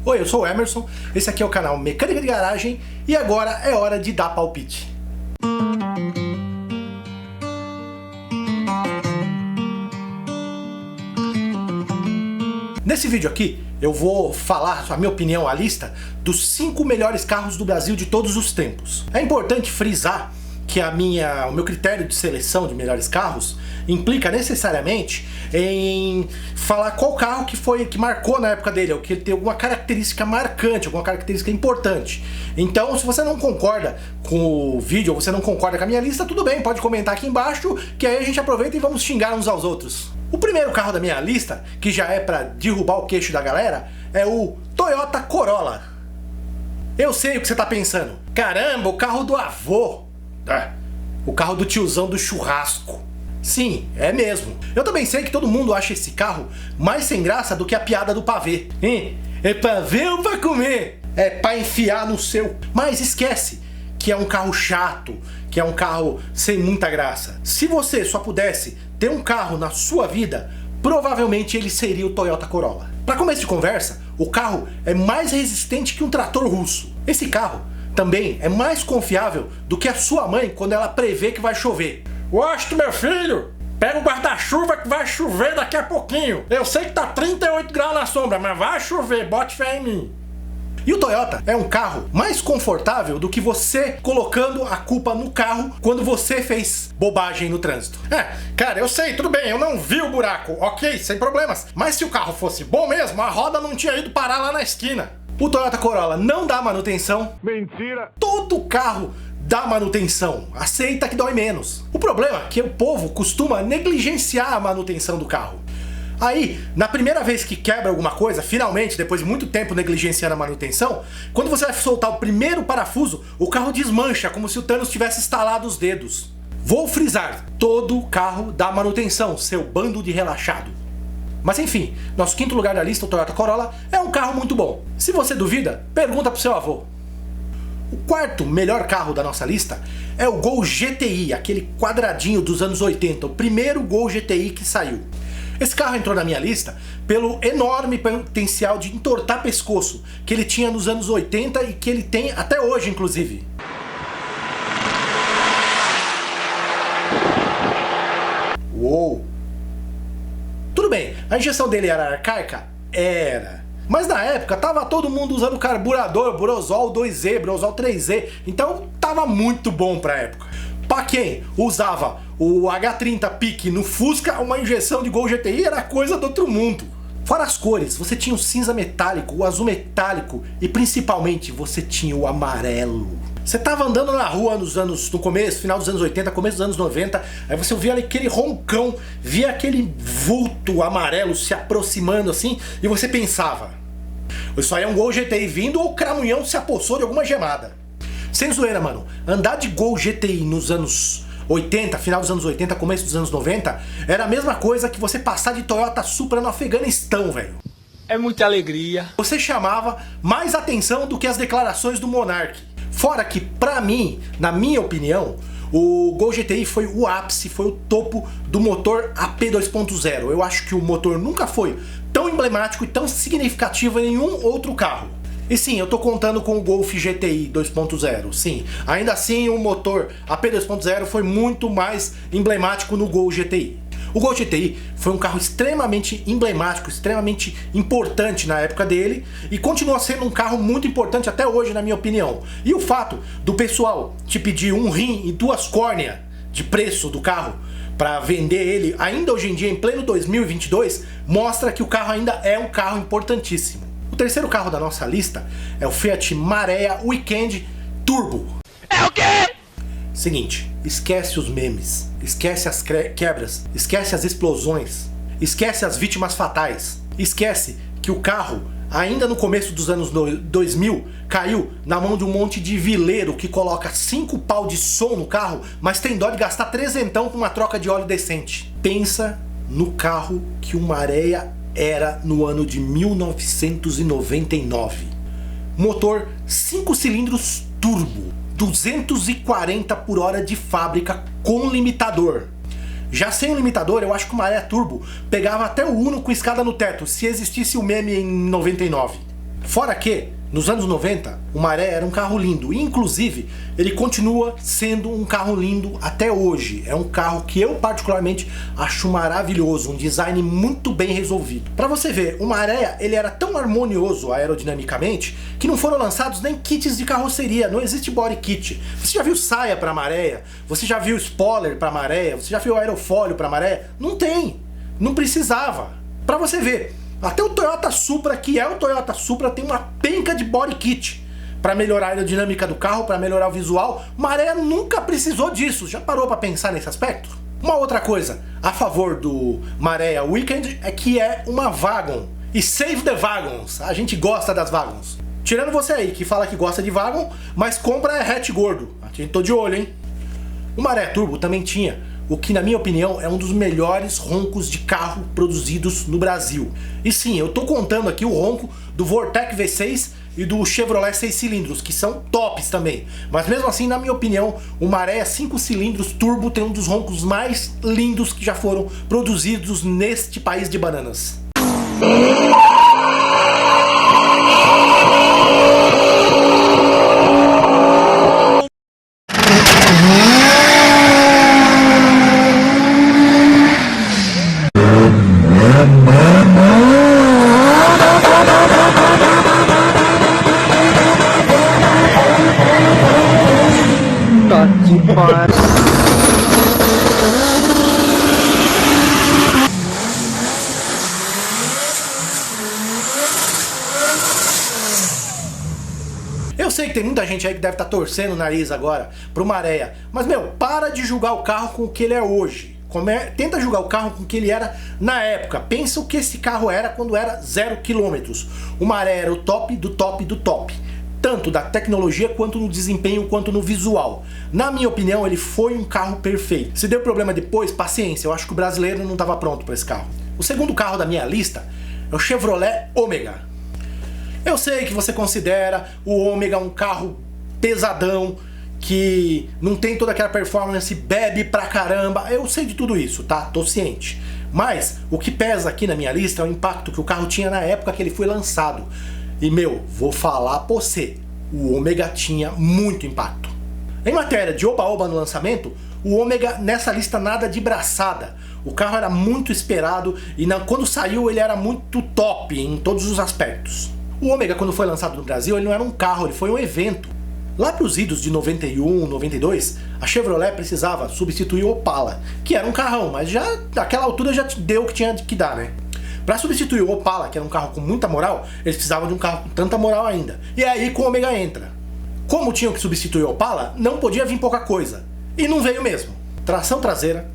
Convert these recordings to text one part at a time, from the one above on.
Oi, eu sou o Emerson, esse aqui é o canal Mecânica de Garagem e agora é hora de dar palpite. Nesse vídeo aqui eu vou falar a minha opinião, a lista dos 5 melhores carros do Brasil de todos os tempos. É importante frisar que o meu critério de seleção de melhores carros implica necessariamente em falar qual carro que marcou na época dele, ou que ele tem alguma característica marcante, alguma característica importante. Então, se você não concorda com o vídeo, ou você não concorda com a minha lista, tudo bem, pode comentar aqui embaixo, que aí a gente aproveita e vamos xingar uns aos outros. O primeiro carro da minha lista, que já é pra derrubar o queixo da galera, é o Toyota Corolla. Eu sei o que você tá pensando. Caramba, o carro do avô. O carro do tiozão do churrasco. Sim, é mesmo. Eu também sei que todo mundo acha esse carro mais sem graça do que a piada do pavê. É pavê ou pra comer? É pra enfiar no seu. Mas esquece que é um carro chato, que é um carro sem muita graça. Se você só pudesse ter um carro na sua vida, provavelmente ele seria o Toyota Corolla. Para começo de conversa, o carro é mais resistente que um trator russo. Esse carro também é mais confiável do que a sua mãe quando ela prevê que vai chover. Gosto, meu filho! Pega o guarda-chuva que vai chover daqui a pouquinho. Eu sei que tá 38 graus na sombra, mas vai chover, bote fé em mim. E o Toyota é um carro mais confortável do que você colocando a culpa no carro quando você fez bobagem no trânsito. Cara, eu sei, tudo bem, eu não vi o buraco, ok, sem problemas. Mas se o carro fosse bom mesmo, a roda não tinha ido parar lá na esquina. O Toyota Corolla não dá manutenção. Mentira! Todo carro dá manutenção, aceita que dói menos. O problema é que o povo costuma negligenciar a manutenção do carro. Aí, na primeira vez que quebra alguma coisa, finalmente, depois de muito tempo negligenciando a manutenção, quando você vai soltar o primeiro parafuso, o carro desmancha, como se o Thanos tivesse estalado os dedos. Vou frisar, todo carro dá manutenção, seu bando de relaxado. Mas enfim, nosso quinto lugar da lista, o Toyota Corolla, é um carro muito bom. Se você duvida, pergunta pro seu avô. O quarto melhor carro da nossa lista é o Gol GTI, aquele quadradinho dos anos 80, o primeiro Gol GTI que saiu. Esse carro entrou na minha lista pelo enorme potencial de entortar pescoço que ele tinha nos anos 80 e que ele tem até hoje, inclusive. Uou! Tudo bem, a injeção dele era arcaica? Era. Mas na época tava todo mundo usando carburador Brosol 2Z, Brosol 3Z, então tava muito bom pra época. Pra quem usava o H30 Pique no Fusca, uma injeção de Gol GTI era coisa do outro mundo. Fora as cores, você tinha o cinza metálico, o azul metálico e principalmente você tinha o amarelo. Você tava andando na rua no começo, final dos anos 80, começo dos anos 90, aí você via aquele roncão, via aquele vulto amarelo se aproximando assim e você pensava, isso aí é um Gol GTI vindo ou o Cramunhão se apossou de alguma gemada. Sem zoeira, mano, andar de Gol GTI nos anos 80, final dos anos 80, começo dos anos 90, era a mesma coisa que você passar de Toyota Supra no Afeganistão, velho. É muita alegria. Você chamava mais atenção do que as declarações do Monark. Fora que, pra mim, na minha opinião, o Gol GTI foi o ápice, foi o topo do motor AP 2.0. Eu acho que o motor nunca foi tão emblemático e tão significativo em nenhum outro carro. E sim, eu tô contando com o Golf GTI 2.0, sim. Ainda assim, o motor AP 2.0 foi muito mais emblemático no Gol GTI. O Gol GTI foi um carro extremamente emblemático, extremamente importante na época dele e continua sendo um carro muito importante até hoje, na minha opinião. E o fato do pessoal te pedir um rim e 2 córneas de preço do carro para vender ele ainda hoje em dia, em pleno 2022, mostra que o carro ainda é um carro importantíssimo. O terceiro carro da nossa lista é o Fiat Marea Weekend Turbo. É o quê? Seguinte, esquece os memes, esquece as quebras, esquece as explosões, esquece as vítimas fatais, esquece que o carro, ainda no começo dos anos 2000, caiu na mão de um monte de vileiro que coloca 5 pau de som no carro, mas tem dó de gastar 300 com uma troca de óleo decente. Pensa no carro que o Marea era no ano de 1999. Motor 5 cilindros turbo, 240 por hora de fábrica com limitador. Já sem o limitador, eu acho que o Marea Turbo pegava até o Uno com escada no teto, se existisse o meme em 99. Fora que, nos anos 90, o Maré era um carro lindo, e inclusive ele continua sendo um carro lindo até hoje. É um carro que eu particularmente acho maravilhoso, um design muito bem resolvido. Pra você ver, o Maré ele era tão harmonioso aerodinamicamente que não foram lançados nem kits de carroceria, não existe body kit. Você já viu saia pra Maré? Você já viu spoiler pra Maré? Você já viu aerofólio pra Maré? Não tem, não precisava. Pra você ver, até o Toyota Supra, que é o Toyota Supra, tem uma penca de body kit para melhorar a aerodinâmica do carro, para melhorar o visual. Maré nunca precisou disso. Já parou para pensar nesse aspecto? Uma outra coisa a favor do Maré Weekend é que é uma wagon. E save the wagons. A gente gosta das wagons. Tirando você aí que fala que gosta de wagon, mas compra hatch gordo. A gente tô de olho, hein? O Maré Turbo também tinha o que, na minha opinião, é um dos melhores roncos de carro produzidos no Brasil. E sim, eu tô contando aqui o ronco do Vortec V6 e do Chevrolet 6 cilindros, que são tops também. Mas mesmo assim, na minha opinião, o Maré 5 cilindros turbo tem um dos roncos mais lindos que já foram produzidos neste país de bananas. Eu sei que tem muita gente aí que deve estar torcendo o nariz agora pro Maré, mas meu, para de julgar o carro com o que ele é hoje. Tenta julgar o carro com o que ele era na época. Pensa o que esse carro era quando era 0 km. O Maré era o top do top do top, tanto da tecnologia quanto no desempenho quanto no visual. Na minha opinião, ele foi um carro perfeito. Se deu problema depois, paciência, eu acho que o brasileiro não estava pronto para esse carro. O segundo carro da minha lista é o Chevrolet Ômega. Eu sei que você considera o Ômega um carro pesadão, que não tem toda aquela performance, bebe pra caramba. Eu sei de tudo isso, tá? Tô ciente. Mas o que pesa aqui na minha lista é o impacto que o carro tinha na época que ele foi lançado. E meu, vou falar pra você, o Ômega tinha muito impacto. Em matéria de oba-oba no lançamento, o Ômega nessa lista nada de braçada. O carro era muito esperado e quando saiu ele era muito top em todos os aspectos. O Ômega, quando foi lançado no Brasil, ele não era um carro, ele foi um evento. Lá para os idos de 91, 92, a Chevrolet precisava substituir o Opala, que era um carrão, mas já naquela altura já deu o que tinha que dar, né? Para substituir o Opala, que era um carro com muita moral, eles precisavam de um carro com tanta moral ainda. E é aí que o Ômega entra. Como tinham que substituir o Opala, não podia vir pouca coisa. E não veio mesmo. Tração traseira,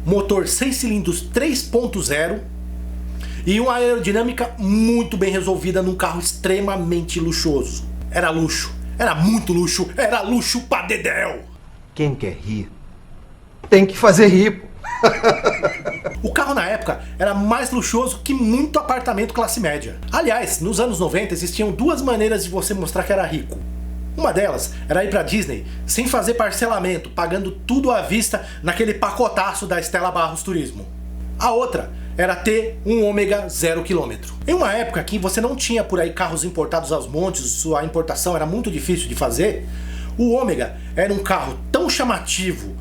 motor 6 cilindros 3.0 e uma aerodinâmica muito bem resolvida num carro extremamente luxuoso. Era luxo, era muito luxo, era luxo pra dedéu. Quem quer rir, tem que fazer rir. O carro na época era mais luxuoso que muito apartamento classe média. Aliás, nos anos 90 existiam duas maneiras de você mostrar que era rico. Uma delas era ir pra Disney sem fazer parcelamento, pagando tudo à vista naquele pacotaço da Stella Barros Turismo. A outra era ter um Ômega 0 km. Em uma época que você não tinha por aí carros importados aos montes, sua importação era muito difícil de fazer, o Ômega era um carro tão chamativo,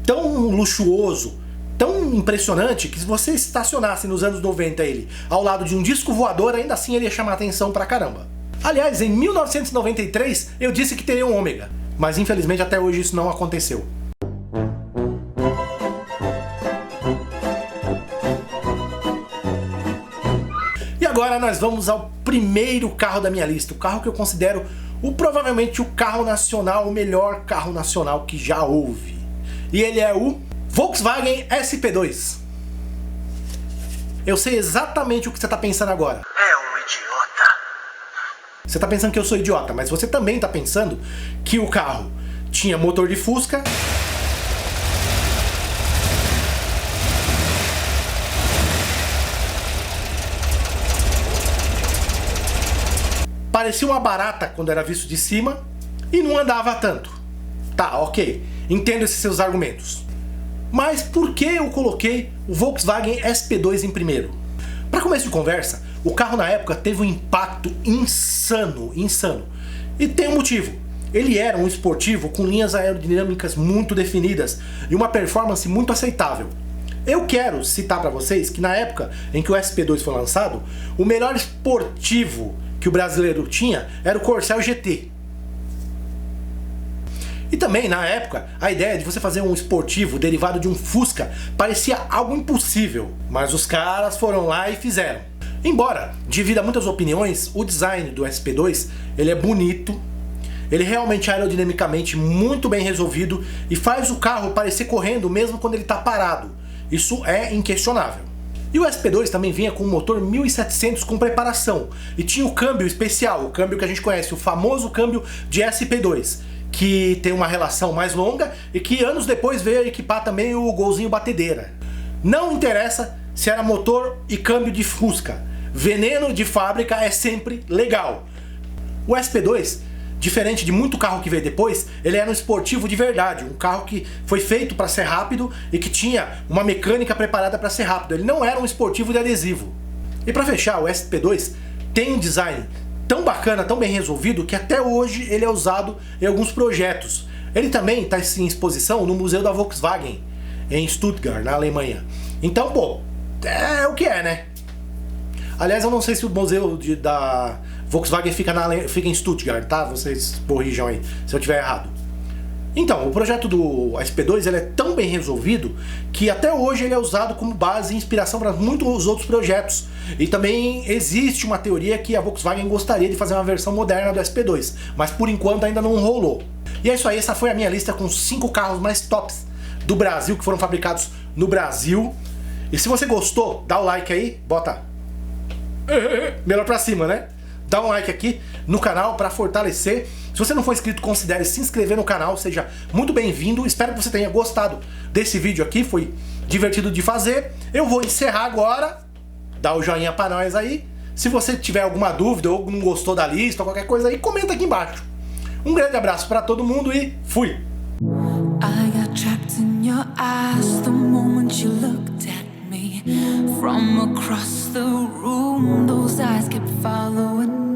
tão luxuoso, tão impressionante, que se você estacionasse nos anos 90 ele ao lado de um disco voador, ainda assim ele ia chamar atenção pra caramba. Aliás, em 1993 eu disse que teria um Ômega, mas infelizmente até hoje isso não aconteceu. E agora nós vamos ao primeiro carro da minha lista, o carro que eu considero provavelmente o carro nacional, o melhor carro nacional que já houve. E ele é o Volkswagen SP2. Eu sei exatamente o que você está pensando agora. É um idiota. Você está pensando que eu sou idiota, mas você também está pensando que o carro tinha motor de Fusca, parecia uma barata quando era visto de cima e não andava tanto. Tá, ok, entendo esses seus argumentos. Mas por que eu coloquei o Volkswagen SP2 em primeiro? Para começo de conversa, O carro na época teve um impacto insano. E tem um motivo. Ele era um esportivo com linhas aerodinâmicas muito definidas e uma performance muito aceitável. Eu quero citar para vocês que na época em que o SP2 foi lançado, o melhor esportivo que o brasileiro tinha era o Corcel GT. E também, na época, a ideia de você fazer um esportivo derivado de um Fusca parecia algo impossível, mas os caras foram lá e fizeram. Embora divida muitas opiniões, o design do SP2 ele é bonito, ele realmente é aerodinamicamente muito bem resolvido e faz o carro parecer correndo mesmo quando ele está parado. Isso é inquestionável. E o SP2 também vinha com um motor 1700 com preparação e tinha o câmbio especial, o câmbio que a gente conhece, o famoso câmbio de SP2, que tem uma relação mais longa e que anos depois veio a equipar também o golzinho batedeira. Não interessa se era motor e câmbio de Fusca, veneno de fábrica é sempre legal. O SP2, diferente de muito carro que veio depois, ele era um esportivo de verdade, um carro que foi feito para ser rápido e que tinha uma mecânica preparada para ser rápido. Ele não era um esportivo de adesivo. E para fechar, o SP2 tem um design tão bacana, tão bem resolvido, que até hoje ele é usado em alguns projetos. Ele também está em exposição no Museu da Volkswagen, em Stuttgart, na Alemanha. Então, pô, é o que é, né? Aliás, eu não sei se o museu da Volkswagen fica em Stuttgart, tá? Vocês corrijam aí se eu estiver errado. Então, o projeto do SP2 ele é tão bem resolvido que até hoje ele é usado como base e inspiração para muitos outros projetos. E também existe uma teoria que a Volkswagen gostaria de fazer uma versão moderna do SP2, mas por enquanto ainda não rolou. E é isso aí, essa foi a minha lista com 5 carros mais tops do Brasil, que foram fabricados no Brasil. E se você gostou, dá o like aí, bota melhor pra cima, né? Dá um like aqui no canal para fortalecer. Se você não for inscrito, considere se inscrever no canal, seja muito bem-vindo. Espero que você tenha gostado desse vídeo aqui, foi divertido de fazer. Eu vou encerrar agora, dá o joinha pra nós aí. Se você tiver alguma dúvida ou não gostou da lista ou qualquer coisa aí, comenta aqui embaixo. Um grande abraço para todo mundo e fui! I got trapped in your eyes the moment you looked at me. From across the room, those eyes kept following me.